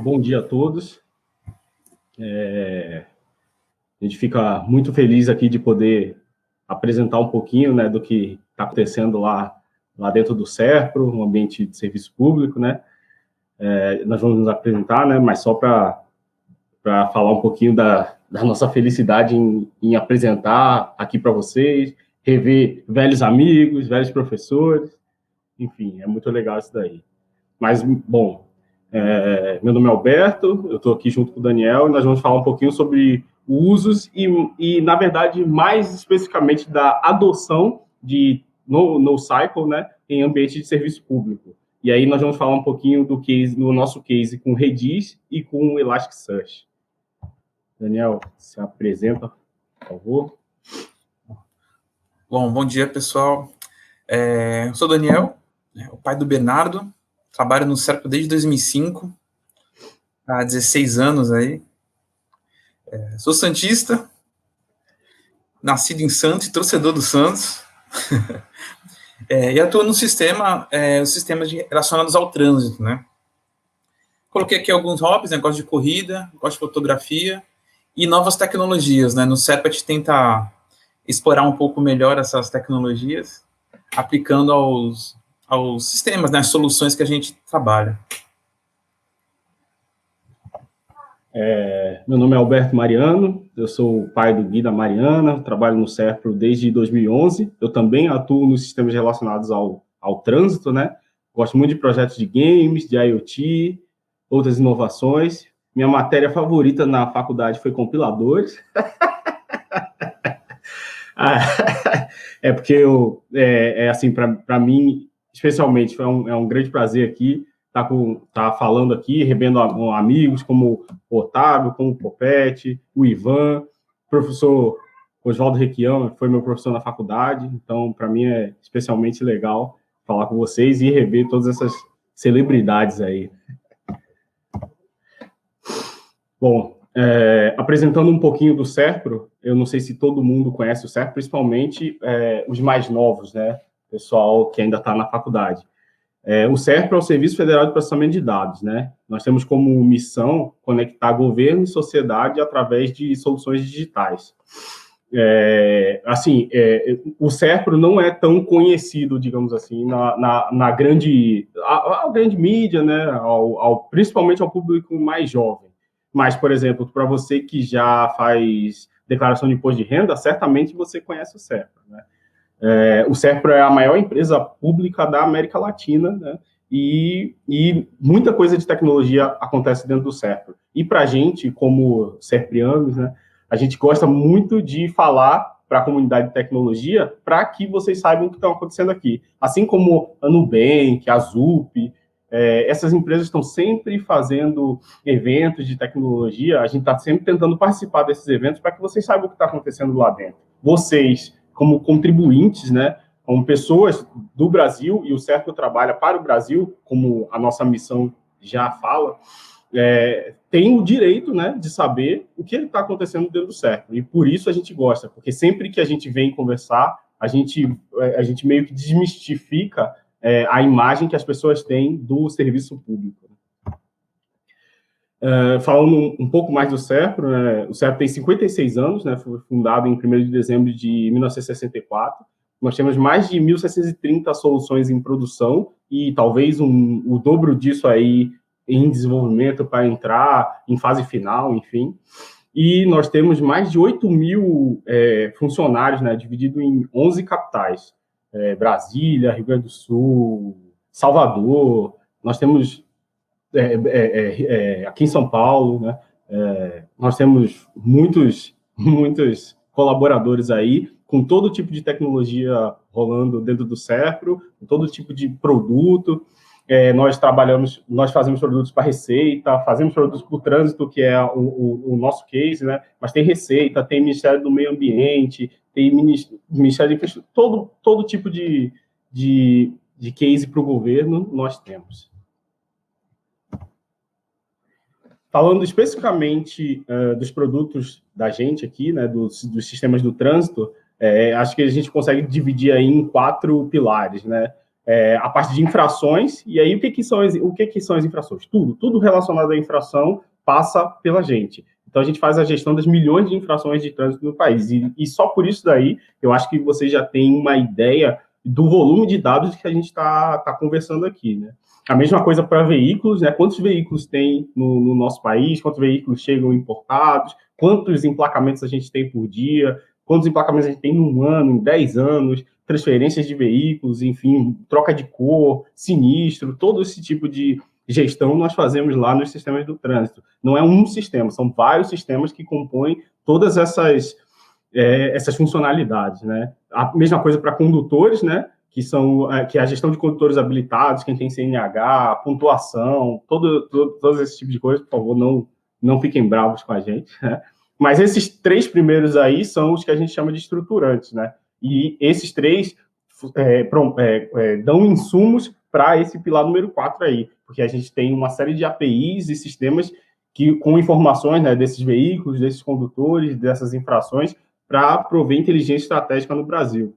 Bom dia a todos. A gente fica muito feliz aqui de poder apresentar um pouquinho, né, do que está acontecendo lá dentro do SERPRO, um ambiente de serviço público, né? Nós vamos nos apresentar, né, mas só para falar um pouquinho da nossa felicidade em apresentar aqui para vocês, rever velhos amigos, velhos professores, enfim, é muito legal isso daí. Mas, bom, meu nome é Alberto, eu estou aqui junto com o Daniel e nós vamos falar um pouquinho sobre usos e, na verdade, mais especificamente da adoção de NoSQL, né, em ambiente de serviço público. E aí nós vamos falar um pouquinho do nosso case com Redis e com Elasticsearch. Daniel, se apresenta, por favor. Bom dia, pessoal. Eu sou o Daniel, o pai do Bernardo, trabalho no SERPRO desde 2005, há 16 anos aí. Sou santista, nascido em Santos, torcedor do Santos, e atuo no sistema, os sistemas relacionados ao trânsito, né? Coloquei aqui alguns hobbies, né? Gosto de corrida, gosto de fotografia e novas tecnologias, né? No SERPRO a gente tenta explorar um pouco melhor essas tecnologias, aplicando aos sistemas, né? As soluções que a gente trabalha. Meu nome é Alberto Mariano, eu sou o pai do Gui da Mariana, trabalho no SERPRO desde 2011, eu também atuo nos sistemas relacionados ao trânsito, né? Gosto muito de projetos de games, de IoT, outras inovações. Minha matéria favorita na faculdade foi compiladores. Porque assim, para mim, especialmente, é um grande prazer aqui tá falando aqui, revendo amigos como o Otávio, como o Popete, o Ivan, o professor Oswaldo Requião, foi meu professor na faculdade, então, para mim, é especialmente legal falar com vocês e rever todas essas celebridades aí. Bom, apresentando um pouquinho do SERPRO, eu não sei se todo mundo conhece o SERPRO, principalmente os mais novos, né? Pessoal que ainda está na faculdade. O SERPRO é o Serviço Federal de Processamento de Dados, né? Nós temos como missão conectar governo e sociedade através de soluções digitais. O SERPRO não é tão conhecido, digamos assim, na grande mídia, né? Principalmente ao público mais jovem. Mas, por exemplo, para você que já faz declaração de imposto de renda, certamente você conhece o SERPRO, né? O SERPRO é a maior empresa pública da América Latina, né? E muita coisa de tecnologia acontece dentro do SERPRO. E para a gente, como serprianos, né, a gente gosta muito de falar para a comunidade de tecnologia para que vocês saibam o que está acontecendo aqui. Assim como a Nubank, a ZUP, essas empresas estão sempre fazendo eventos de tecnologia, a gente está sempre tentando participar desses eventos para que vocês saibam o que está acontecendo lá dentro. Vocês, como contribuintes, né, como pessoas do Brasil, e o SERPRO trabalha para o Brasil, como a nossa missão já fala, tem o direito, né, de saber o que está acontecendo dentro do SERPRO. E por isso a gente gosta, porque sempre que a gente vem conversar, a gente meio que desmistifica a imagem que as pessoas têm do serviço público. Falando um pouco mais do SERPRO, né, o SERPRO tem 56 anos, né, foi fundado em 1º de dezembro de 1964. Nós temos mais de 1.730 soluções em produção e talvez o dobro disso aí em desenvolvimento para entrar em fase final, enfim. E nós temos mais de 8.000 funcionários, né, dividido em 11 capitais. Brasília, Rio Grande do Sul, Salvador. Nós temos aqui em São Paulo, né? Nós temos muitos colaboradores aí, com todo tipo de tecnologia rolando dentro do SERPRO, com todo tipo de produto. Nós fazemos produtos para Receita, fazemos produtos para o Trânsito, que é o nosso case, né? Mas tem Receita, tem Ministério do Meio Ambiente, tem Ministério de Infraestrutura, todo tipo de case para o governo nós temos. Falando especificamente dos produtos da gente aqui, né, dos sistemas do trânsito, acho que a gente consegue dividir aí em 4 pilares, né? a parte de infrações, e aí o que são as infrações? Tudo relacionado à infração passa pela gente. Então, a gente faz a gestão das milhões de infrações de trânsito no país. E só por isso daí, eu acho que você já tem uma ideia do volume de dados que a gente está conversando aqui, né? A mesma coisa para veículos, né? Quantos veículos tem no nosso país, quantos veículos chegam importados, quantos emplacamentos a gente tem por dia, quantos emplacamentos a gente tem num ano, em 10 anos, transferências de veículos, enfim, troca de cor, sinistro, todo esse tipo de gestão nós fazemos lá nos sistemas do trânsito. Não é um sistema, são vários sistemas que compõem todas essas funcionalidades, né? A mesma coisa para condutores, né? Que é a gestão de condutores habilitados, quem tem CNH, pontuação, todo esse tipo de coisa, por favor, não fiquem bravos com a gente, né? Mas esses 3 primeiros aí são os que a gente chama de estruturantes, né? E esses 3 dão insumos para esse pilar número 4 aí, porque a gente tem uma série de APIs e sistemas com informações, né, desses veículos, desses condutores, dessas infrações, para prover inteligência estratégica no Brasil.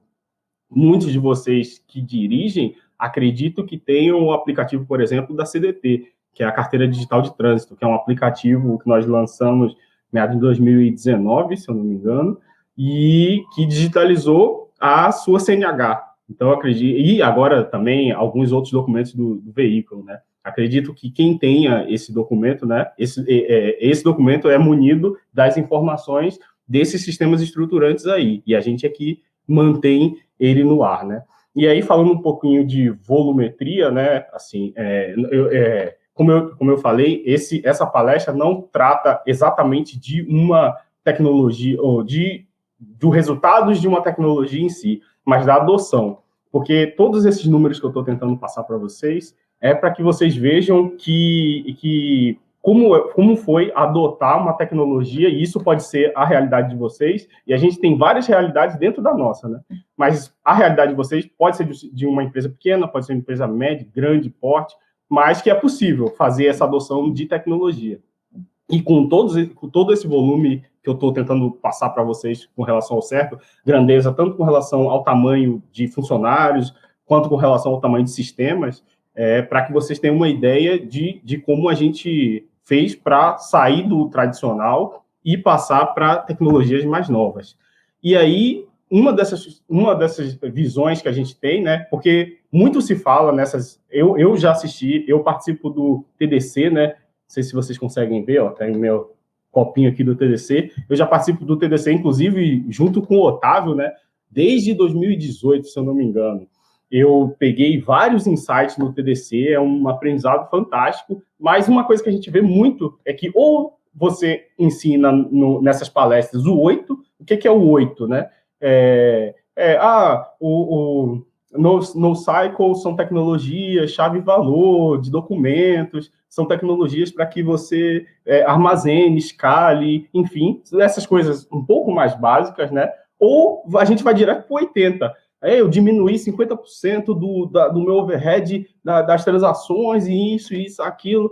Muitos de vocês que dirigem, acredito que tenham o aplicativo, por exemplo, da CDT, que é a Carteira Digital de Trânsito, que é um aplicativo que nós lançamos meados de 2019, se eu não me engano, e que digitalizou a sua CNH. Então, acredito, e agora também alguns outros documentos do veículo, né? Acredito que quem tenha esse documento, né? Esse documento é munido das informações desses sistemas estruturantes aí, e a gente aqui mantém ele no ar, né? E aí, falando um pouquinho de volumetria, né? Assim, como eu falei, essa palestra não trata exatamente de uma tecnologia ou dos resultados de uma tecnologia em si, mas da adoção, porque todos esses números que eu estou tentando passar para vocês é para que vocês vejam como foi adotar uma tecnologia, e isso pode ser a realidade de vocês, e a gente tem várias realidades dentro da nossa, né? Mas a realidade de vocês pode ser de uma empresa pequena, pode ser uma empresa média, grande, porte, mas que é possível fazer essa adoção de tecnologia. E com todo esse volume que eu estou tentando passar para vocês com relação ao certo, grandeza, tanto com relação ao tamanho de funcionários, quanto com relação ao tamanho de sistemas, para que vocês tenham uma ideia de como a gente fez para sair do tradicional e passar para tecnologias mais novas. E aí, uma dessas visões que a gente tem, né? Porque muito se fala nessas... Eu já assisti, eu participo do TDC, né? Não sei se vocês conseguem ver, ó, tem meu copinho aqui do TDC. Eu já participo do TDC, inclusive, junto com o Otávio, né? Desde 2018, se eu não me engano. Eu peguei vários insights no TDC, é um aprendizado fantástico, mas uma coisa que a gente vê muito é que ou você ensina nessas palestras o 8, o que é o 8, né? O NoSQL são tecnologias, chave-valor, de documentos, são tecnologias para que você armazene, escale, enfim, essas coisas um pouco mais básicas, né? Ou a gente vai direto para o 80. Eu diminuí 50% do meu overhead das transações, e isso, aquilo.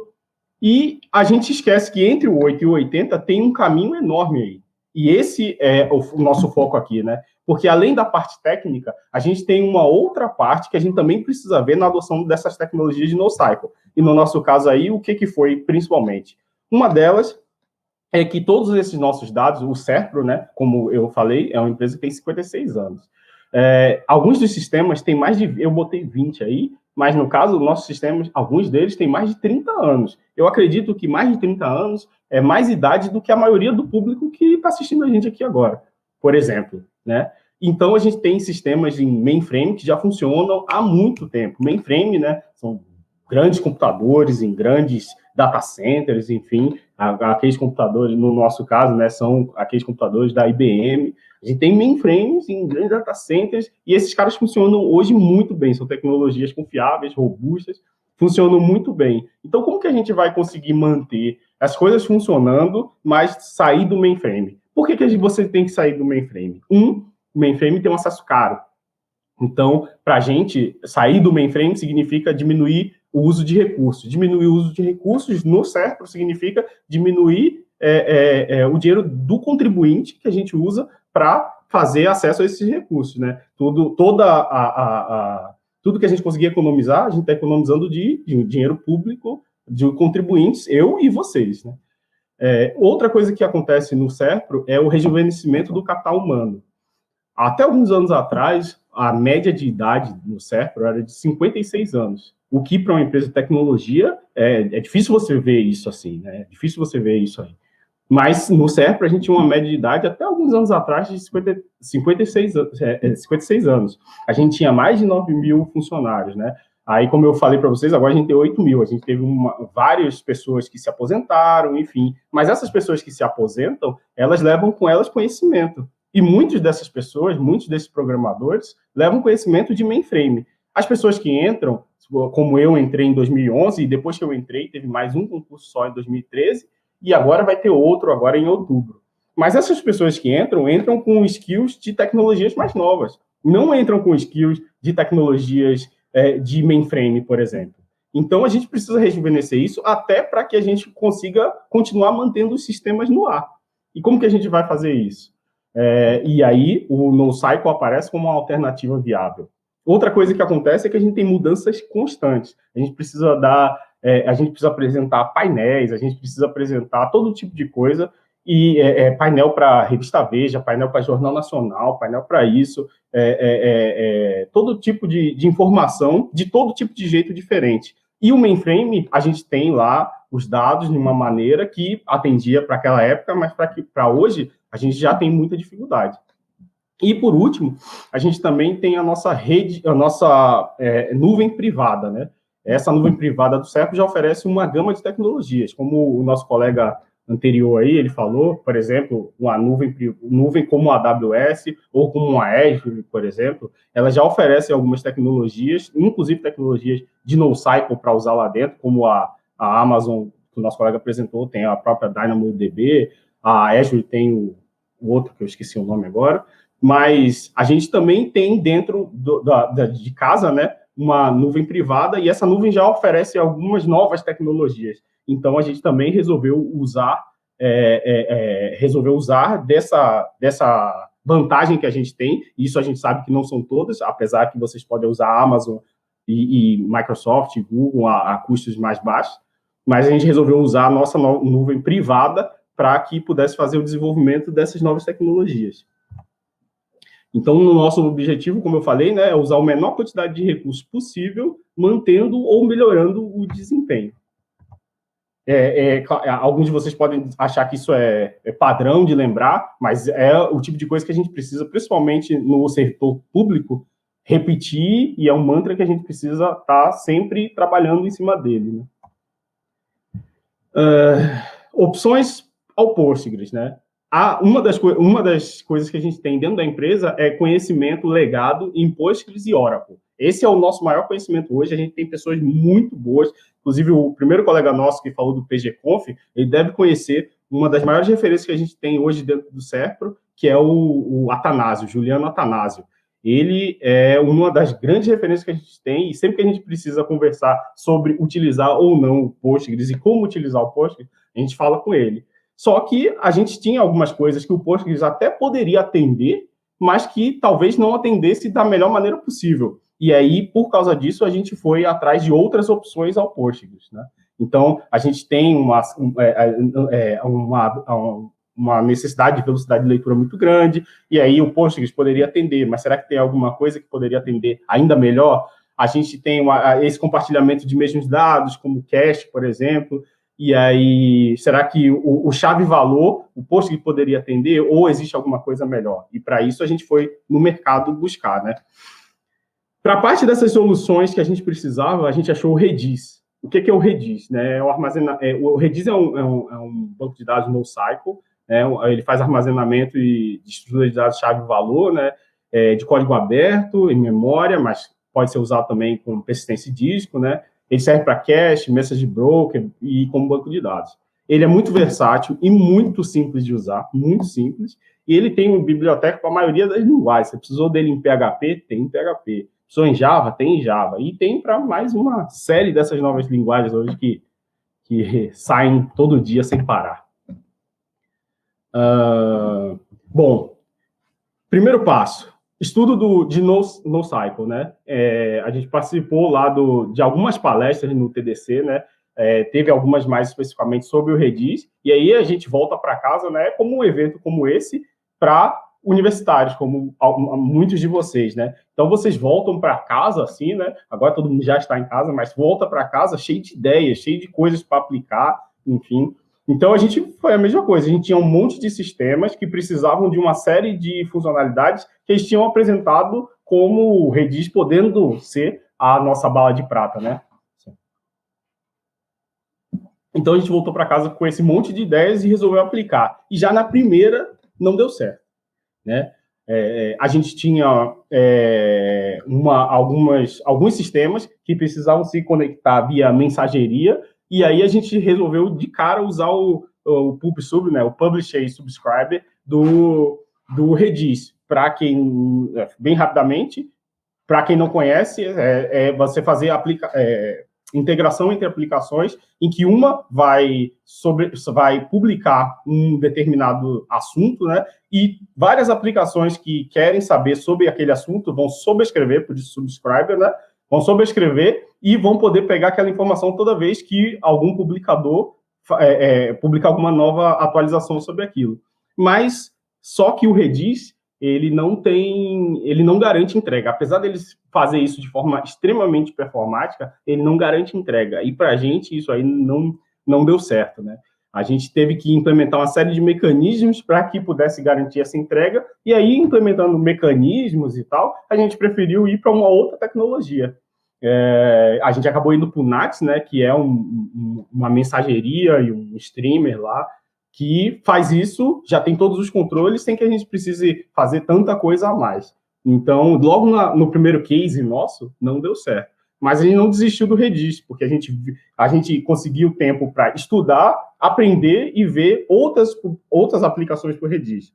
E a gente esquece que entre o 8 e o 80 tem um caminho enorme aí. E esse é o nosso foco aqui, né? Porque além da parte técnica, a gente tem uma outra parte que a gente também precisa ver na adoção dessas tecnologias de NoSQL. E no nosso caso aí, o que foi principalmente? Uma delas é que todos esses nossos dados, o Serpro, né, como eu falei, é uma empresa que tem 56 anos. Alguns dos sistemas têm mais de... Eu botei 20 aí, mas no caso, nossos sistemas, alguns deles têm mais de 30 anos. Eu acredito que mais de 30 anos é mais idade do que a maioria do público que está assistindo a gente aqui agora, por exemplo, né? Então, a gente tem sistemas em mainframe que já funcionam há muito tempo. Mainframe, né, são grandes computadores em grandes data centers, enfim, aqueles computadores, no nosso caso, né, são aqueles computadores da IBM. A gente tem mainframes em grandes data centers e esses caras funcionam hoje muito bem, são tecnologias confiáveis, robustas, funcionam muito bem. Então, como que a gente vai conseguir manter as coisas funcionando, mas sair do mainframe? Por que você tem que sair do mainframe? O mainframe tem um acesso caro. Então, para a gente, sair do mainframe significa diminuir o uso de recursos. Diminuir o uso de recursos, no certo, significa diminuir o dinheiro do contribuinte que a gente usa para fazer acesso a esses recursos, né? Todo Tudo que a gente conseguia economizar, a gente está economizando de dinheiro público, de contribuintes, eu e vocês, né? Outra coisa que acontece no SERPRO é o rejuvenescimento do capital humano. Até alguns anos atrás, a média de idade no SERPRO era de 56 anos, o que para uma empresa de tecnologia é difícil você ver isso assim, né? É difícil você ver isso aí. Mas no SERPRO a gente tinha uma média de idade até alguns anos atrás de 56 anos. A gente tinha mais de 9 mil funcionários, né? Aí, como eu falei para vocês, agora a gente tem 8 mil. A gente teve várias pessoas que se aposentaram, enfim. Mas essas pessoas que se aposentam, elas levam com elas conhecimento. E muitas dessas pessoas, muitos desses programadores, levam conhecimento de mainframe. As pessoas que entram, como eu entrei em 2011, e depois que eu entrei, teve mais um concurso só em 2013, e agora vai ter outro agora em outubro. Mas essas pessoas que entram com skills de tecnologias mais novas. Não entram com skills de tecnologias de mainframe, por exemplo. Então, a gente precisa rejuvenescer isso até para que a gente consiga continuar mantendo os sistemas no ar. E como que a gente vai fazer isso? E aí, o NoScycle aparece como uma alternativa viável. Outra coisa que acontece é que a gente tem mudanças constantes. A gente precisa apresentar painéis, a gente precisa apresentar todo tipo de coisa, e painel para revista Veja, painel para Jornal Nacional, painel para isso, todo tipo de informação, de todo tipo de jeito diferente. E o mainframe, a gente tem lá os dados de uma maneira que atendia para aquela época, mas para hoje, a gente já tem muita dificuldade. E, por último, a gente também tem a nossa rede, a nossa nuvem privada, né? Essa nuvem privada do SERPRO já oferece uma gama de tecnologias, como o nosso colega anterior aí, ele falou, por exemplo, uma nuvem como a AWS ou como a Azure, por exemplo, ela já oferece algumas tecnologias, inclusive tecnologias de NoScycle para usar lá dentro, como a Amazon, que o nosso colega apresentou, tem a própria DynamoDB, a Azure tem o outro, que eu esqueci o nome agora, mas a gente também tem dentro de casa, né, uma nuvem privada, e essa nuvem já oferece algumas novas tecnologias. Então, a gente também resolveu usar dessa vantagem que a gente tem. Isso a gente sabe que não são todas, apesar que vocês podem usar a Amazon e Microsoft, Google a custos mais baixos, mas a gente resolveu usar a nossa nuvem privada para que pudesse fazer o desenvolvimento dessas novas tecnologias. Então, o nosso objetivo, como eu falei, né, é usar a menor quantidade de recursos possível, mantendo ou melhorando o desempenho. Alguns de vocês podem achar que isso é padrão de lembrar, mas é o tipo de coisa que a gente precisa, principalmente no setor público, repetir, e é um mantra que a gente precisa estar sempre trabalhando em cima dele, né? Opções ao Postgres, né? Uma das coisas que a gente tem dentro da empresa é conhecimento legado em Postgres e Oracle. Esse é o nosso maior conhecimento hoje. A gente tem pessoas muito boas. Inclusive, o primeiro colega nosso que falou do PGConf, ele deve conhecer uma das maiores referências que a gente tem hoje dentro do SERPRO, que é o Atanásio, Juliano Atanásio. Ele é uma das grandes referências que a gente tem, e sempre que a gente precisa conversar sobre utilizar ou não o Postgres e como utilizar o Postgres, a gente fala com ele. Só que a gente tinha algumas coisas que o Postgres até poderia atender, mas que talvez não atendesse da melhor maneira possível. E aí, por causa disso, a gente foi atrás de outras opções ao Postgres, né? Então, a gente tem uma necessidade de velocidade de leitura muito grande, e aí o Postgres poderia atender, mas será que tem alguma coisa que poderia atender ainda melhor? A gente tem esse compartilhamento de mesmos dados, como cache, por exemplo, e aí, será que o chave-valor, o Postgres poderia atender, ou existe alguma coisa melhor? E para isso a gente foi no mercado buscar, né? Para parte dessas soluções que a gente precisava, a gente achou o Redis. O que é o Redis? Né? O Redis é um banco de dados NoScycle, né? Ele faz armazenamento de estrutura de dados chave-valor, né? De código aberto, em memória, mas pode ser usado também com persistência de disco, né? Ele serve para cache, message broker e como banco de dados. Ele é muito versátil e muito simples de usar, muito simples. E ele tem uma biblioteca para a maioria das linguagens. Você precisou dele em PHP? Tem em PHP. Precisou em Java? Tem em Java. E tem para mais uma série dessas novas linguagens hoje que saem todo dia sem parar. Bom, primeiro passo. Estudo de NoSQL, né? A gente participou lá de algumas palestras no TDC, né? Teve algumas mais especificamente sobre o Redis, e aí a gente volta para casa, né? Como um evento como esse, para universitários, como muitos de vocês, né? Então vocês voltam para casa, assim, né? Agora todo mundo já está em casa, mas volta para casa cheio de ideias, cheio de coisas para aplicar, enfim. Então a gente foi a mesma coisa, a gente tinha um monte de sistemas que precisavam de uma série de funcionalidades que eles tinham apresentado como Redis podendo ser a nossa bala de prata, né? Então a gente voltou para casa com esse monte de ideias e resolveu aplicar. E já na primeira não deu certo, né? A gente tinha alguns sistemas que precisavam se conectar via mensageria, e aí a gente resolveu de cara usar o PubSub, né, o Publisher e Subscriber do Redis. Para quem, bem rapidamente, para quem não conhece, você fazer integração entre aplicações em que uma vai publicar um determinado assunto, né? E várias aplicações que querem saber sobre aquele assunto vão sobrescrever, por isso subscriber, né? Vão sobrescrever e vão poder pegar aquela informação toda vez que algum publicador publicar alguma nova atualização sobre aquilo. Mas só que o Redis ele não garante entrega. Apesar deles fazer isso de forma extremamente performática, ele não garante entrega. E para a gente isso aí não deu certo, né? A gente teve que implementar uma série de mecanismos para que pudesse garantir essa entrega, e aí, implementando mecanismos e tal, a gente preferiu ir para uma outra tecnologia. A gente acabou indo para o NATS, né, que é uma mensageria e um streamer lá, que faz isso, já tem todos os controles, sem que a gente precise fazer tanta coisa a mais. Então, logo no primeiro case nosso, não deu certo. Mas a gente não desistiu do Redis, porque a gente conseguiu tempo para estudar, aprender e ver outras aplicações para o Redis.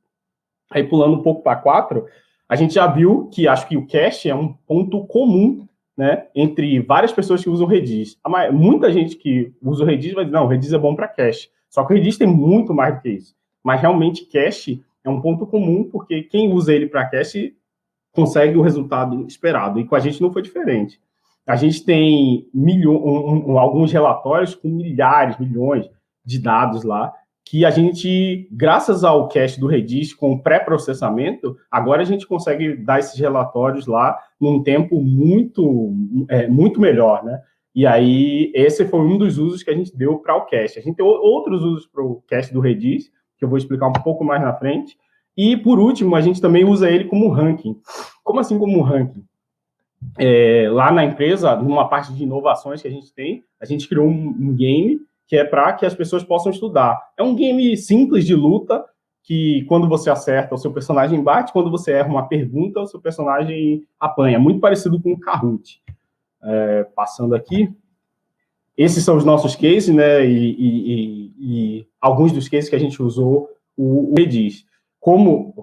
Aí, pulando um pouco para 4, a gente já viu que acho que o cache é um ponto comum, né, entre várias pessoas que usam o Redis. Muita gente que usa o Redis vai dizer, não, o Redis é bom para cache. Só que o Redis tem muito mais do que isso. Mas realmente cache é um ponto comum, porque quem usa ele para cache consegue o resultado esperado. E com a gente não foi diferente. A gente tem alguns relatórios com milhares, milhões de dados lá, que a gente, graças ao cache do Redis com pré-processamento, agora a gente consegue dar esses relatórios lá num tempo muito melhor, né? E aí, esse foi um dos usos que a gente deu para o cache. A gente tem outros usos para o cache do Redis, que eu vou explicar um pouco mais na frente. E, por último, a gente também usa ele como ranking. Como assim como ranking? Lá na empresa, numa parte de inovações que a gente tem, a gente criou um game que é para que as pessoas possam estudar. É um game simples de luta, que quando você acerta, o seu personagem bate, quando você erra uma pergunta, o seu personagem apanha. Muito parecido com o Kahoot. Passando aqui. Esses são os nossos cases, né? E alguns dos cases que a gente usou o Redis. Como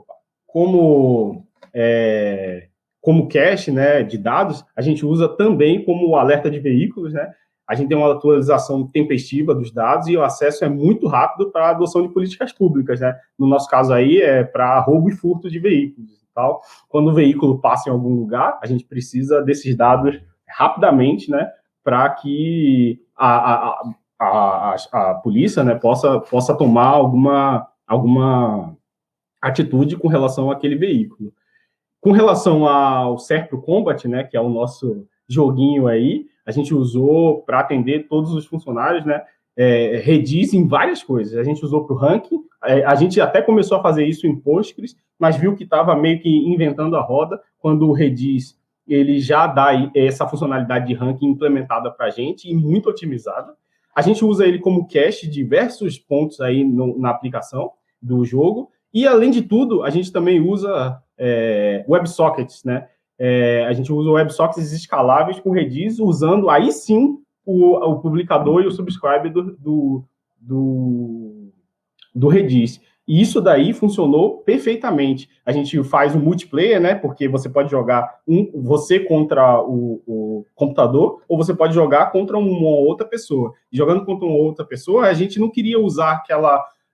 cache, né, de dados, a gente usa também como alerta de veículos, né? A gente tem uma atualização tempestiva dos dados e o acesso é muito rápido para a adoção de políticas públicas, né? No nosso caso aí é para roubo e furto de veículos e tal. Quando o veículo passa em algum lugar, a gente precisa desses dados rapidamente, né, para que a polícia, né, possa tomar alguma atitude com relação àquele veículo. Com relação ao Serpro Combat, né, que é o nosso joguinho aí, a gente usou para atender todos os funcionários, né, Redis em várias coisas. A gente usou para o ranking, a gente até começou a fazer isso em Postgres, mas viu que estava meio que inventando a roda quando o Redis ele já dá essa funcionalidade de ranking implementada para a gente e muito otimizada. A gente usa ele como cache de diversos pontos aí na aplicação do jogo. E, além de tudo, a gente também usa WebSockets, né? A gente usa WebSockets escaláveis com Redis, usando aí sim o publicador e o subscriber do Redis. E isso daí funcionou perfeitamente. A gente faz um multiplayer, né? Porque você pode jogar você contra o computador, ou você pode jogar contra uma outra pessoa. E jogando contra uma outra pessoa, a gente não queria usar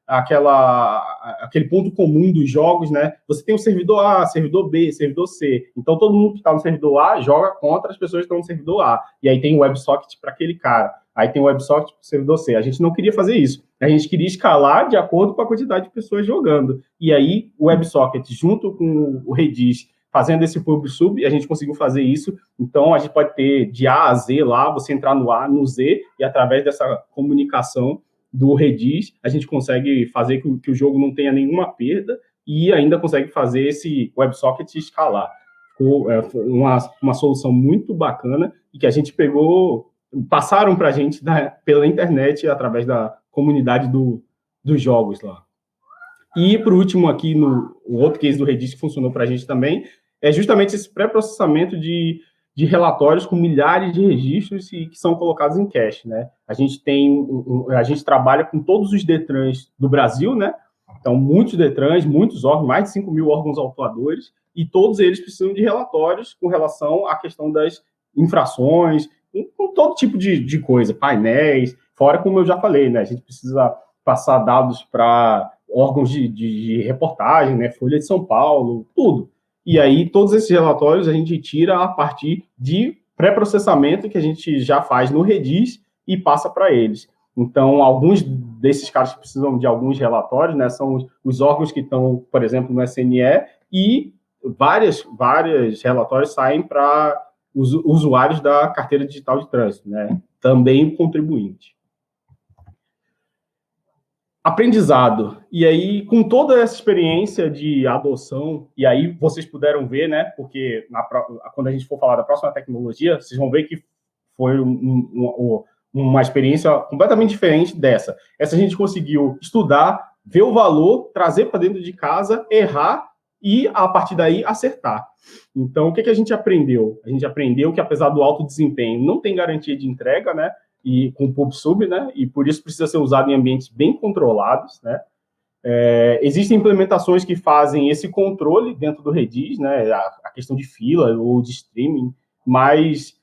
aquele ponto comum dos jogos, né? Você tem o servidor A, servidor B, servidor C. Então, todo mundo que está no servidor A joga contra as pessoas que estão no servidor A. E aí tem o WebSocket para aquele cara. Aí tem o WebSocket para o servidor C. A gente não queria fazer isso. A gente queria escalar de acordo com a quantidade de pessoas jogando. E aí, o WebSocket, junto com o Redis, fazendo esse pub-sub, a gente conseguiu fazer isso. Então, a gente pode ter de A a Z lá, você entrar no A, no Z, e através dessa comunicação do Redis, a gente consegue fazer que o jogo não tenha nenhuma perda e ainda consegue fazer esse WebSocket escalar. Ficou uma solução muito bacana e que a gente passaram para a gente pela internet através da comunidade dos jogos lá. E, por último, aqui, o outro case do Redis que funcionou para a gente também, é justamente esse pré-processamento de relatórios com milhares de registros que são colocados em cache, né? A gente trabalha com todos os DETRANs do Brasil, né? Então, muitos DETRANs, muitos órgãos, mais de 5 mil órgãos autuadores, e todos eles precisam de relatórios com relação à questão das infrações, com todo tipo de coisa, painéis, fora, como eu já falei, né? A gente precisa passar dados para órgãos de reportagem, né? Folha de São Paulo, tudo. E aí, todos esses relatórios a gente tira a partir de pré-processamento que a gente já faz no Redis e passa para eles. Então, alguns desses caras que precisam de alguns relatórios, né, são os órgãos que estão, por exemplo, no SNE, e vários relatórios saem para os usuários da carteira digital de trânsito, né, também o contribuinte. Aprendizado. E aí, com toda essa experiência de adoção, e aí vocês puderam ver, né? Porque quando a gente for falar da próxima tecnologia, vocês vão ver que foi uma experiência completamente diferente dessa. Essa a gente conseguiu estudar, ver o valor, trazer para dentro de casa, errar e, a partir daí, acertar. Então, o que a gente aprendeu? A gente aprendeu que, apesar do alto desempenho, não tem garantia de entrega, né? E com pub-sub, né? E por isso precisa ser usado em ambientes bem controlados, né? Existem implementações que fazem esse controle dentro do Redis, né? A questão de fila ou de streaming, mas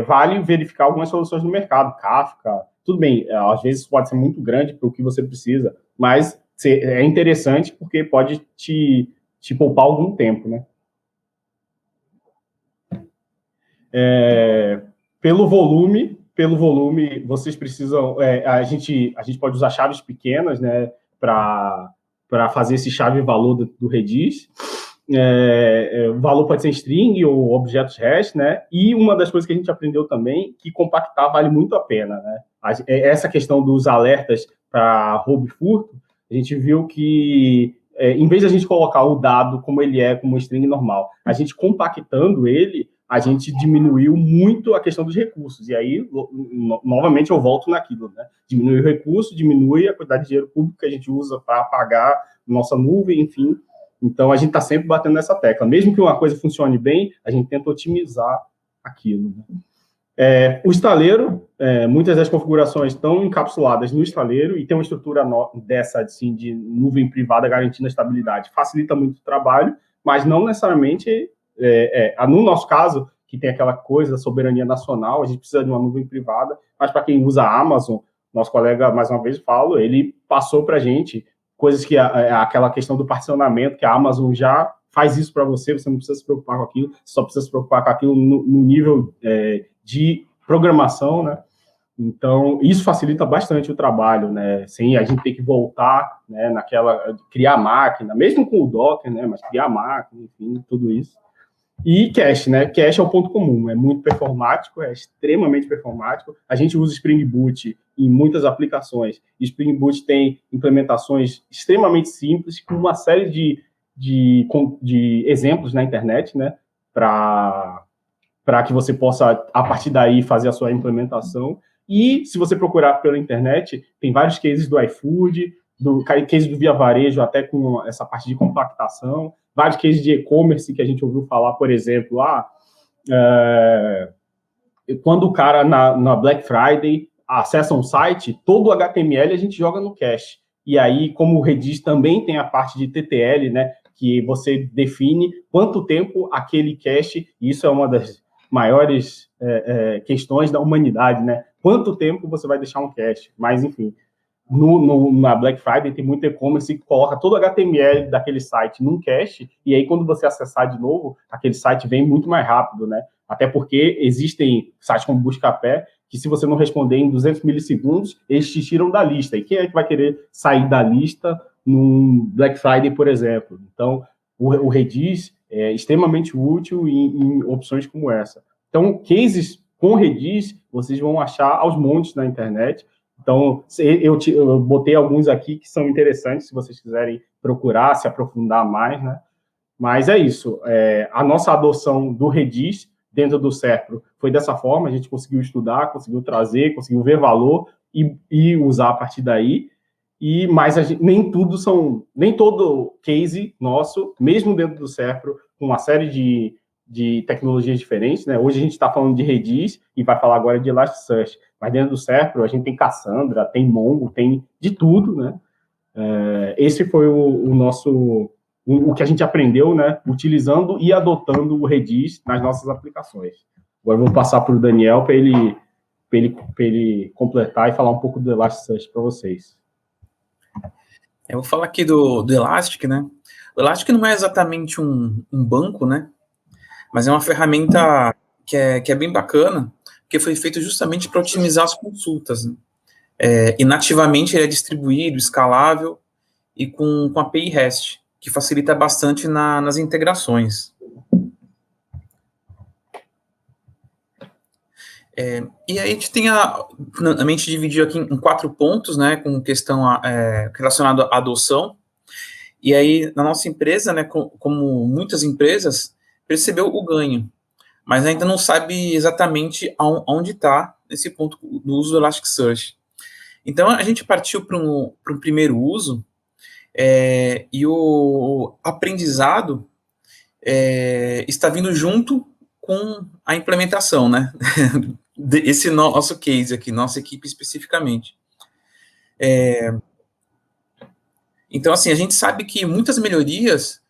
vale verificar algumas soluções no mercado, Kafka, tudo bem, às vezes pode ser muito grande para o que você precisa, mas é interessante porque pode te poupar algum tempo, né? Pelo volume, vocês precisam... a gente pode usar chaves pequenas, né, para fazer esse chave-valor do Redis. O valor pode ser string ou objetos REST, né? E uma das coisas que a gente aprendeu também, que compactar vale muito a pena, né? Essa questão dos alertas para roubo e furto, a gente viu que, em vez de a gente colocar o dado como ele é, como um string normal, a gente compactando ele, a gente diminuiu muito a questão dos recursos. E aí, novamente, eu volto naquilo, né? Diminui o recurso, diminui a quantidade de dinheiro público que a gente usa para pagar nossa nuvem, enfim. Então, a gente está sempre batendo nessa tecla. Mesmo que uma coisa funcione bem, a gente tenta otimizar aquilo, né? O estaleiro, muitas das configurações estão encapsuladas no estaleiro e tem uma estrutura dessa, assim, de nuvem privada garantindo a estabilidade. Facilita muito o trabalho, mas não necessariamente... no nosso caso, que tem aquela coisa da soberania nacional, a gente precisa de uma nuvem privada, mas para quem usa a Amazon, nosso colega, mais uma vez, falo, ele passou para a gente coisas que aquela questão do particionamento, que a Amazon já faz isso para você, você não precisa se preocupar com aquilo, você só precisa se preocupar com aquilo no nível de programação, né? Então, isso facilita bastante o trabalho, né? Sem a gente ter que voltar, né, criar máquina, mesmo com o Docker, né? Mas criar máquina, enfim, tudo isso. E cache, né? Cache é o ponto comum, é muito performático, é extremamente performático. A gente usa Spring Boot em muitas aplicações. E Spring Boot tem implementações extremamente simples, com uma série de exemplos na internet, né? Para que você possa, a partir daí, fazer a sua implementação. E, se você procurar pela internet, tem vários cases do iFood, case do Via Varejo, até com essa parte de compactação, vários cases de e-commerce que a gente ouviu falar, por exemplo, quando o cara na Black Friday acessa um site, todo o HTML a gente joga no cache. E aí, como o Redis também tem a parte de TTL, né, que você define quanto tempo aquele cache, e isso é uma das maiores questões da humanidade, né? Quanto tempo você vai deixar um cache? Mas, enfim, na Black Friday tem muito e-commerce que coloca todo o HTML daquele site num cache, e aí quando você acessar de novo, aquele site vem muito mais rápido, né? Até porque existem sites como Buscapé, que se você não responder em 200 milissegundos, eles te tiram da lista. E quem é que vai querer sair da lista num Black Friday, por exemplo? Então, o Redis é extremamente útil em opções como essa. Então, cases com Redis, vocês vão achar aos montes na internet. Então, eu botei alguns aqui que são interessantes, se vocês quiserem procurar, se aprofundar mais, né? Mas é isso. A nossa adoção do Redis dentro do Serpro foi dessa forma, a gente conseguiu estudar, conseguiu trazer, conseguiu ver valor e usar a partir daí. Mas nem todo case nosso, mesmo dentro do Serpro, com uma série de tecnologias diferentes, né? Hoje a gente está falando de Redis e vai falar agora de Elasticsearch, mas dentro do Serpro a gente tem Cassandra, tem Mongo, tem de tudo, né? Esse foi o que a gente aprendeu, né? Utilizando e adotando o Redis nas nossas aplicações. Agora eu vou passar para o Daniel para ele completar e falar um pouco do Elasticsearch para vocês. Eu vou falar aqui do Elastic, né? O Elastic não é exatamente um banco, né? Mas é uma ferramenta que é bem bacana, porque foi feito justamente para otimizar as consultas, né? E nativamente ele é distribuído, escalável e com API REST, que facilita bastante nas integrações. E aí a gente tem a mente dividiu aqui em 4 pontos, né, com questão relacionada à adoção. E aí, na nossa empresa, né, como muitas empresas, percebeu o ganho, mas ainda não sabe exatamente onde está esse ponto do uso do Elasticsearch. Então, a gente partiu para um primeiro uso, e o aprendizado está vindo junto com a implementação, né? Esse nosso case aqui, nossa equipe especificamente. Então, assim, a gente sabe que muitas melhorias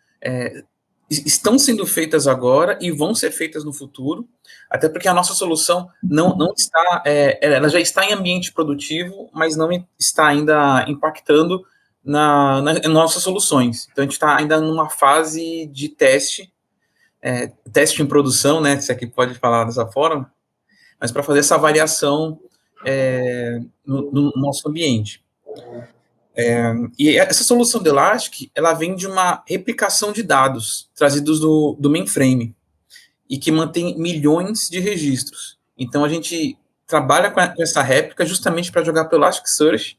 estão sendo feitas agora e vão ser feitas no futuro, até porque a nossa solução não está, ela já está em ambiente produtivo, mas não está ainda impactando nas nossas soluções. Então, a gente está ainda numa fase de teste em produção, né, se aqui pode falar dessa forma, mas para fazer essa variação no nosso ambiente. E essa solução do Elastic, ela vem de uma replicação de dados trazidos do mainframe e que mantém milhões de registros. Então, a gente trabalha com essa réplica justamente para jogar para o Elasticsearch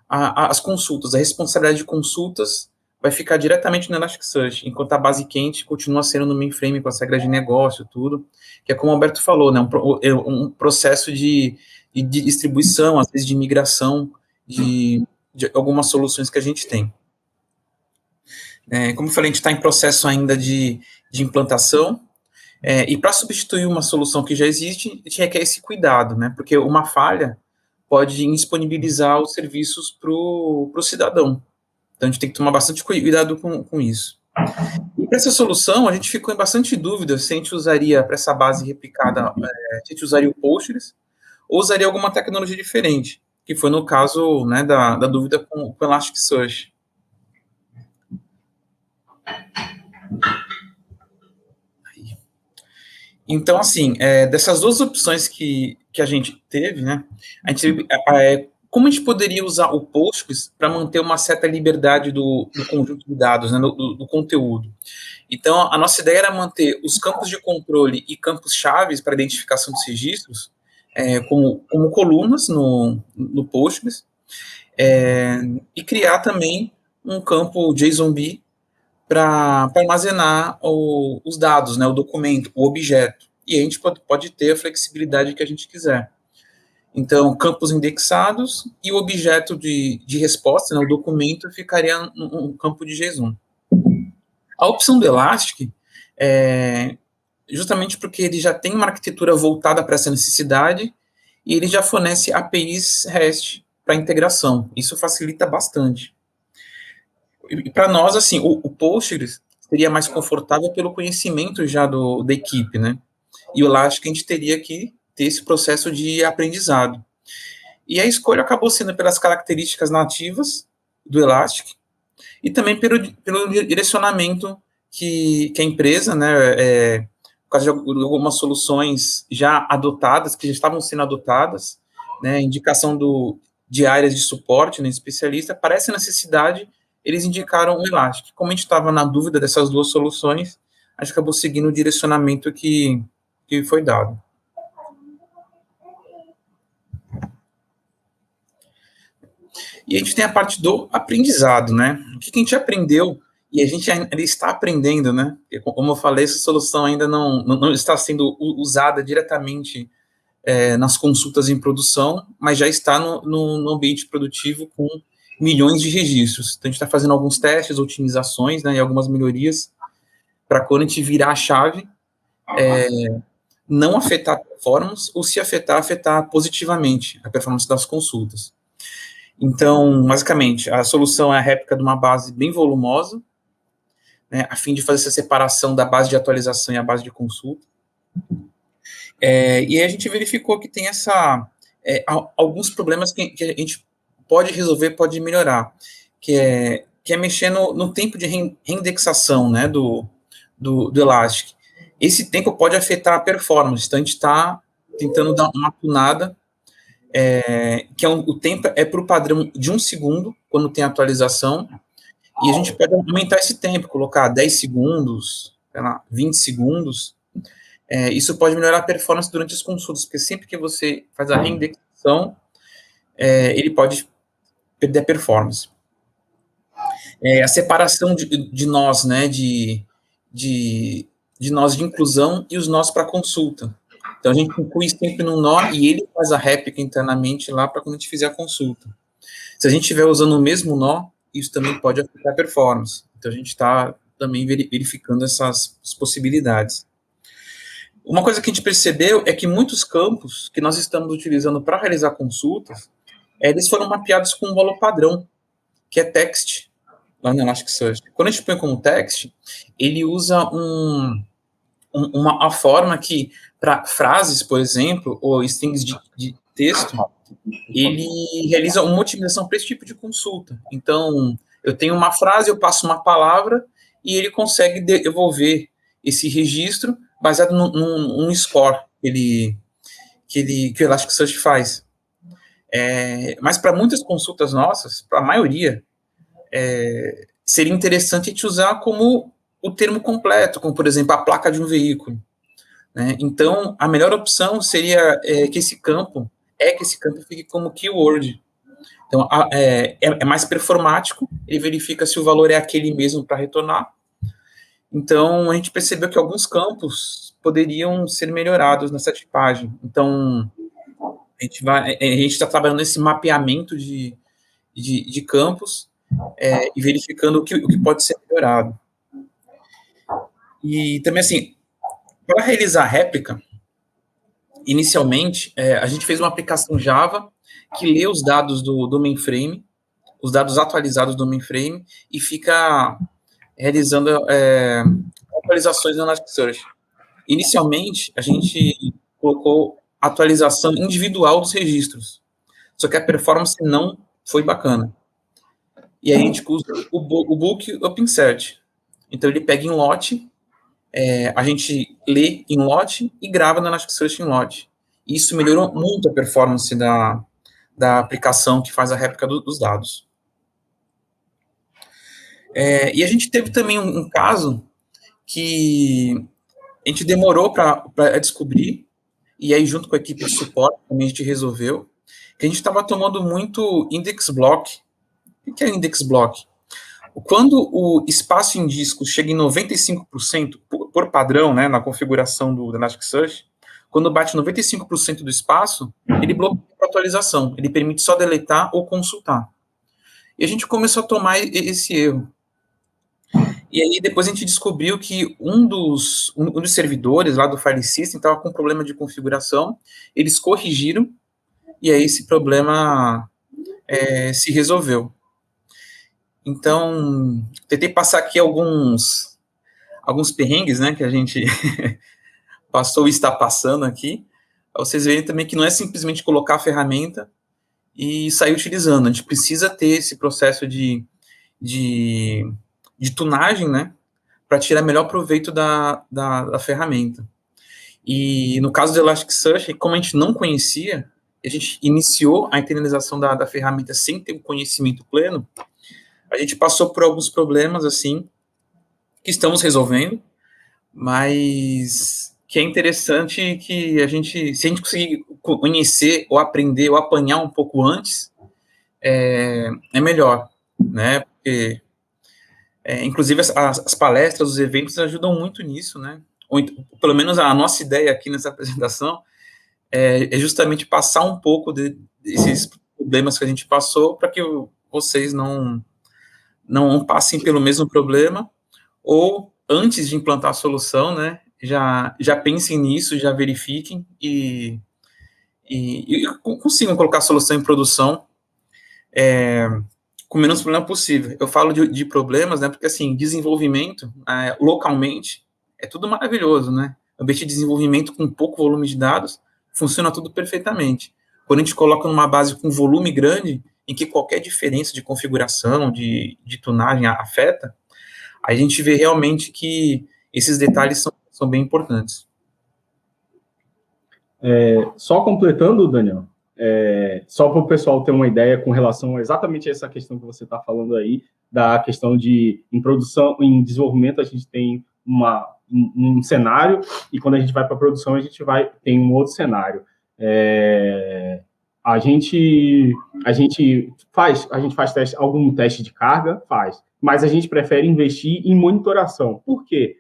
as consultas, a responsabilidade de consultas vai ficar diretamente no Elasticsearch, enquanto a base quente continua sendo no mainframe com as regras de negócio, tudo, que é como o Alberto falou, né, um processo de distribuição, às vezes de migração de algumas soluções que a gente tem. Como eu falei, a gente está em processo ainda de implantação, e para substituir uma solução que já existe, a gente requer esse cuidado, né, porque uma falha pode indisponibilizar os serviços para o cidadão. Então, a gente tem que tomar bastante cuidado com isso. E para essa solução, a gente ficou em bastante dúvida se a gente usaria, para essa base replicada, se a gente usaria o Postgres ou usaria alguma tecnologia diferente, que foi no caso, né, da dúvida com o Elasticsearch. Então, assim, dessas duas opções que a gente teve, né, a gente como a gente poderia usar o Postgres para manter uma certa liberdade do conjunto de dados, né, do conteúdo? Então, a nossa ideia era manter os campos de controle e campos chaves para identificação dos registros como colunas no Postgres, e criar também um campo JSONB para armazenar os dados, né, o documento, o objeto. E a gente pode ter a flexibilidade que a gente quiser. Então, campos indexados e o objeto de resposta, né, o documento, ficaria no campo de JSON. A opção do Elastic justamente porque ele já tem uma arquitetura voltada para essa necessidade e ele já fornece APIs REST para integração. Isso facilita bastante. E para nós, assim, o Postgres seria mais confortável pelo conhecimento já da equipe, né? E o Elastic a gente teria que ter esse processo de aprendizado. E a escolha acabou sendo pelas características nativas do Elastic e também pelo direcionamento que a empresa, né, por causa de algumas soluções já adotadas, que já estavam sendo adotadas, né, indicação de áreas de suporte, né, especialista, para essa necessidade, eles indicaram o Elastic. Como a gente estava na dúvida dessas duas soluções, a gente acabou seguindo o direcionamento que foi dado. E a gente tem a parte do aprendizado, né? O que a gente aprendeu e a gente ainda está aprendendo, né? Como eu falei, essa solução ainda não está sendo usada diretamente nas consultas em produção, mas já está no ambiente produtivo com milhões de registros. Então, a gente está fazendo alguns testes, otimizações, né, e algumas melhorias para quando a gente virar a chave, não afetar a performance, ou se afetar positivamente a performance das consultas. Então, basicamente, a solução é a réplica de uma base bem volumosa, né, a fim de fazer essa separação da base de atualização e a base de consulta. E aí a gente verificou que tem alguns problemas que a gente pode resolver, pode melhorar, que é mexer no tempo de reindexação, né, do Elastic. Esse tempo pode afetar a performance, então a gente está tentando dar uma tunada, que o tempo é para o padrão de 1 segundo, quando tem atualização, e a gente pode aumentar esse tempo, colocar 10 segundos, sei lá, 20 segundos. Isso pode melhorar a performance durante as consultas, porque sempre que você faz a reindexação, ele pode perder a performance. A separação de nós, né, de nós de inclusão e os nós para consulta. Então, a gente inclui sempre num nó e ele faz a réplica internamente lá para quando a gente fizer a consulta. Se a gente estiver usando o mesmo nó, isso também pode afetar a performance. Então, a gente está também verificando essas possibilidades. Uma coisa que a gente percebeu é que muitos campos que nós estamos utilizando para realizar consultas, eles foram mapeados com um valor padrão, que é text, lá no Elasticsearch. Quando a gente põe como text, ele usa uma forma que, para frases, por exemplo, ou strings de texto, ele realiza uma otimização para esse tipo de consulta. Então, eu tenho uma frase, eu passo uma palavra, e ele consegue devolver esse registro baseado num score que o Elasticsearch faz. Mas para muitas consultas nossas, para a maioria, seria interessante a gente usar como o termo completo, como, por exemplo, a placa de um veículo. Né? Então, a melhor opção seria que esse campo fique como keyword. Então, é mais performático, ele verifica se o valor é aquele mesmo para retornar. Então, a gente percebeu que alguns campos poderiam ser melhorados nessa tipagem. Então, a gente está trabalhando nesse mapeamento de campos e verificando o que pode ser melhorado. E também, assim, para realizar a réplica, inicialmente, a gente fez uma aplicação Java que lê os dados do mainframe, os dados atualizados do mainframe, e fica realizando atualizações no Elasticsearch. Inicialmente, a gente colocou atualização individual dos registros, só que a performance não foi bacana. E aí a gente usa o bulk UpInsert. Então, ele pega em lote, a gente lê em lote e grava no Elasticsearch em lote. Isso melhorou muito a performance da aplicação que faz a réplica dos dados. E a gente teve também um caso que a gente demorou para descobrir, e aí junto com a equipe de suporte também a gente resolveu, que a gente estava tomando muito index block. O que é index block? Quando o espaço em disco chega em 95%, por padrão, né, na configuração do Elasticsearch, quando bate 95% do espaço, ele bloqueia a atualização, ele permite só deletar ou consultar. E a gente começou a tomar esse erro. E aí depois a gente descobriu que um dos servidores lá do File System estava com problema de configuração, eles corrigiram, e aí esse problema se resolveu. Então, tentei passar aqui alguns perrengues, né, que a gente passou e está passando aqui, para vocês verem também que não é simplesmente colocar a ferramenta e sair utilizando. A gente precisa ter esse processo de tunagem, né, para tirar melhor proveito da ferramenta. E no caso do Elasticsearch, como a gente não conhecia, a gente iniciou a internalização da ferramenta sem ter o conhecimento pleno, a gente passou por alguns problemas, assim, que estamos resolvendo, mas que é interessante que a gente, se a gente conseguir conhecer, ou aprender, ou apanhar um pouco antes, é melhor, né, porque, inclusive, as palestras, os eventos ajudam muito nisso, né, ou, pelo menos a nossa ideia aqui nessa apresentação é justamente passar um pouco desses problemas que a gente passou, para que vocês não passem pelo mesmo problema, ou antes de implantar a solução, né, já pensem nisso, já verifiquem e consigam colocar a solução em produção com o menos problema possível. Eu falo de problemas, né, porque, assim, desenvolvimento, localmente, é tudo maravilhoso, né, ambiente de desenvolvimento com pouco volume de dados, funciona tudo perfeitamente. Quando a gente coloca numa base com volume grande, em que qualquer diferença de configuração, de tunagem afeta, a gente vê realmente que esses detalhes são bem importantes. Só completando, Daniel, só para o pessoal ter uma ideia com relação a exatamente essa questão que você está falando aí, da questão de, em produção, em desenvolvimento, a gente tem um cenário, e quando a gente vai para a produção, a gente tem um outro cenário. A gente faz algum teste de carga, mas a gente prefere investir em monitoração. Por quê?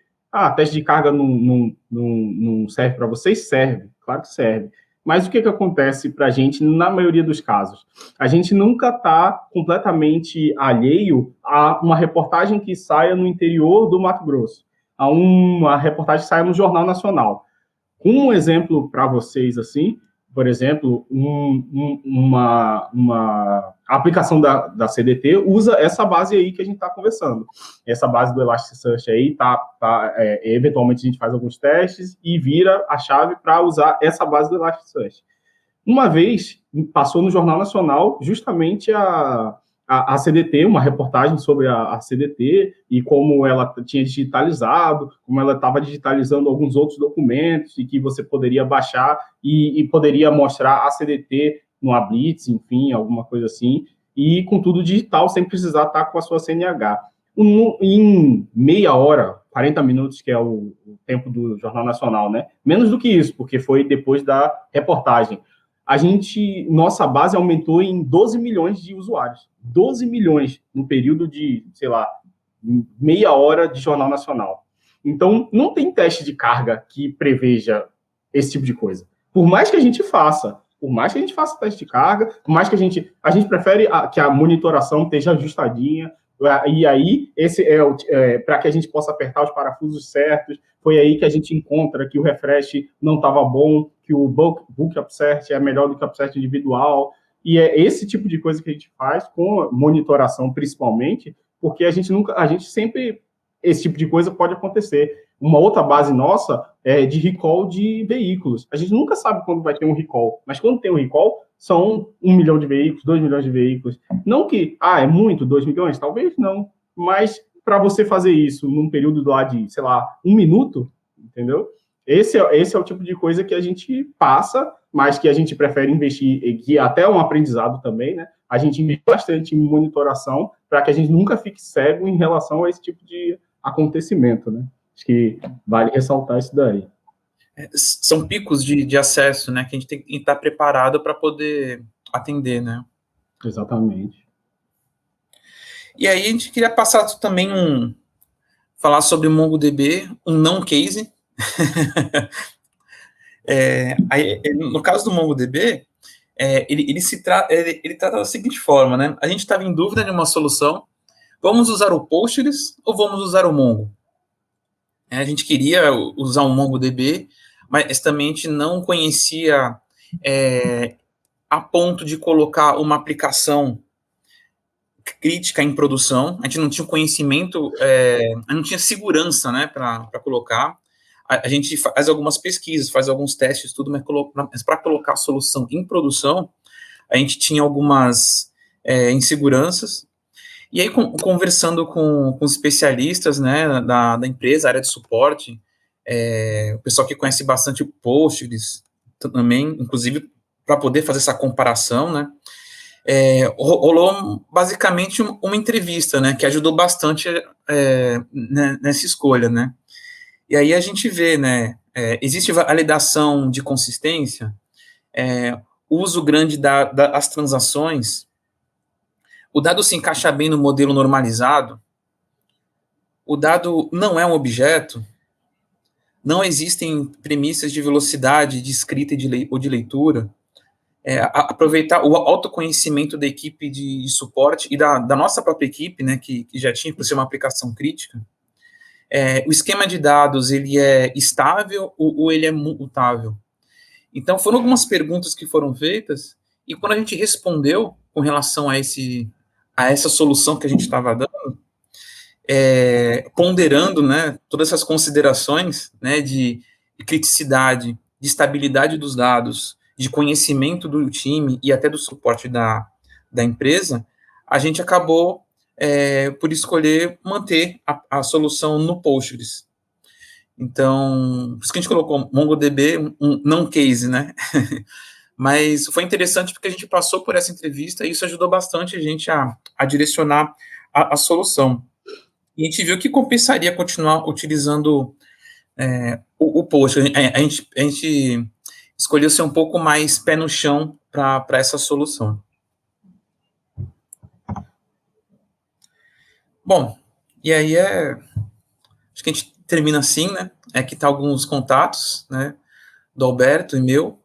Teste de carga não serve para vocês? Serve, claro que serve. Mas o que acontece para a gente na maioria dos casos? A gente nunca está completamente alheio a uma reportagem que saia no interior do Mato Grosso, a uma reportagem que saia no Jornal Nacional. Um exemplo para vocês, assim, por exemplo, uma aplicação da CDT usa essa base aí que a gente está conversando. Essa base do Elasticsearch aí, eventualmente a gente faz alguns testes e vira a chave para usar essa base do Elasticsearch. Uma vez, passou no Jornal Nacional justamente a CDT, uma reportagem sobre a CDT e como ela tinha digitalizado, como ela estava digitalizando alguns outros documentos e que você poderia baixar e poderia mostrar a CDT numa Blitz, enfim, alguma coisa assim, e com tudo digital, sem precisar estar com a sua CNH. Em meia hora, 40 minutos, que é o tempo do Jornal Nacional, né? Menos do que isso, porque foi depois da reportagem. Nossa base aumentou em 12 milhões de usuários. 12 milhões no período de, sei lá, meia hora de Jornal Nacional. Então, não tem teste de carga que preveja esse tipo de coisa. Por mais que a gente faça teste de carga, por mais que a gente prefere que a monitoração esteja ajustadinha, e aí, esse para que a gente possa apertar os parafusos certos. Foi aí que a gente encontra que o refresh não estava bom, que o bulk upsert é melhor do que o upsert individual. E é esse tipo de coisa que a gente faz com monitoração, principalmente, porque a gente sempre, esse tipo de coisa pode acontecer. Uma outra base nossa é de recall de veículos. A gente nunca sabe quando vai ter um recall, mas quando tem um recall, são 1 milhão de veículos, 2 milhões de veículos. Não que, é muito, 2 milhões? Talvez não. Mas para você fazer isso num período lá de, sei lá, 1 minuto, entendeu? Esse é o tipo de coisa que a gente passa, mas que a gente prefere investir, e que até é um aprendizado também, né? A gente investe bastante em monitoração para que a gente nunca fique cego em relação a esse tipo de acontecimento, né? Acho que vale ressaltar isso daí. São picos de acesso, né, que a gente tem que estar preparado para poder atender, né? Exatamente. E aí a gente queria passar também falar sobre o MongoDB, um não case. No caso do MongoDB, ele trata da seguinte forma, né? A gente estava em dúvida de uma solução, vamos usar o Postgres ou vamos usar o Mongo? A gente queria usar o MongoDB, mas também a gente não conhecia a ponto de colocar uma aplicação crítica em produção. A gente não tinha conhecimento, não tinha segurança, né, para colocar. A gente faz algumas pesquisas, faz alguns testes, tudo, mas para colocar a solução em produção, a gente tinha algumas inseguranças, e aí conversando com os especialistas, né, da empresa, área de suporte, o pessoal que conhece bastante o Postgres também, inclusive para poder fazer essa comparação, né, rolou basicamente uma entrevista, né, que ajudou bastante nessa escolha, né. E aí a gente vê, né, existe validação de consistência, uso grande das transações, o dado se encaixa bem no modelo normalizado, o dado não é um objeto, não existem premissas de velocidade de escrita ou de leitura, aproveitar o autoconhecimento da equipe de suporte e da nossa própria equipe, né, que já tinha, por ser uma aplicação crítica. O esquema de dados, ele é estável ou ele é mutável? Então, foram algumas perguntas que foram feitas, e quando a gente respondeu com relação a essa solução que a gente estava dando, ponderando, né, todas essas considerações, né, de criticidade, de estabilidade dos dados, de conhecimento do time e até do suporte da empresa, a gente acabou por escolher manter a solução no Postgres. Então, por isso que a gente colocou MongoDB, não case, né? Mas foi interessante porque a gente passou por essa entrevista e isso ajudou bastante a gente a direcionar a solução. E a gente viu que compensaria continuar utilizando o Post. A gente escolheu ser um pouco mais pé no chão para essa solução. Bom, e aí acho que a gente termina assim, né? Aqui tá alguns contatos, né? Do Alberto e meu.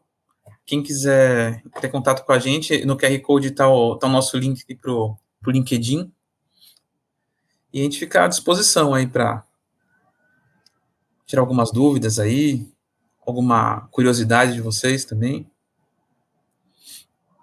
Quem quiser ter contato com a gente, no QR Code tá o nosso link aqui pro LinkedIn. E a gente fica à disposição aí para tirar algumas dúvidas aí, alguma curiosidade de vocês também.